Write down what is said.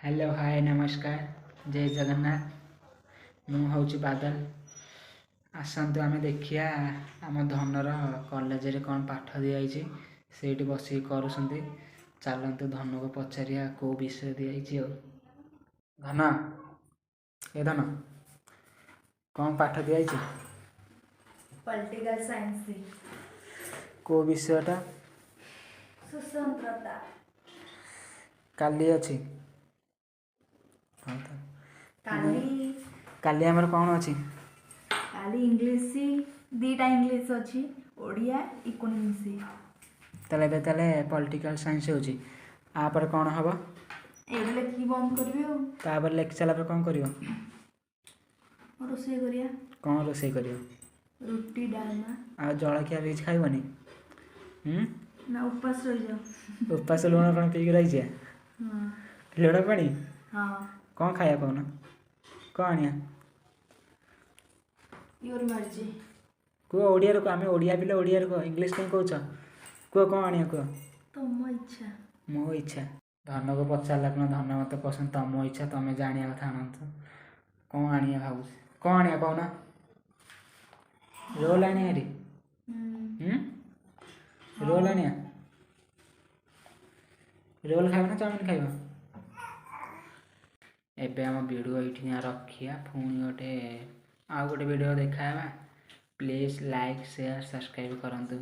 Hello hi नमस्कार जय जगन्नाथ मु हूँ बादल। आसतु आम देखिया आम धनर कॉलेज रे कौन पाठ दिखाई से बस कर चलतु धन को पचारिया कौ विषय दिखाई धन ए धन कौन पाठ दिखाई पॉलिटिकल साइंस कौ विषयटा सुस्वतंत्रता काली अच्छी काली काली आमर कौन अच्छी काली इंग्लिश दीटा इंग्लिश अच्छी ओडिया इकोनॉमिक्स ताले पॉलिटिकल साइंस होची आपर कौन हम एडे लेखि बंद करबे तापर लेखि सारा पर कौन करियो रोषे करिया कौन रोषे करियो रुटी डालमा आ जलखिया भी खाइबनी ना उपास रह जाओ उपास लुण पानी पीक रही हां लुण पानी हां कौन खाया कौन कौन आनिया योर मर्जी कुह ओडिया को आम ओडिया पिले ओडिया को इंग्लीश कहीं कौच कुह कौन आनिया कुह तुम इच्छा मो इच्छा धन को पचारा कौन धन मत पसंद तुम इच्छा तुम्हें जाना कथा आनत कौन आनिया भाव कौन आनिया कौन रोल आनिया रे रोल आनिया रोल खाइब ना चाउमिन खाइब एबे आम वीडियो ये रखिया पुणी गोटे आउ गोटे वीडियो देखा प्लीज लाइक शेयर सब्सक्राइब करंतु।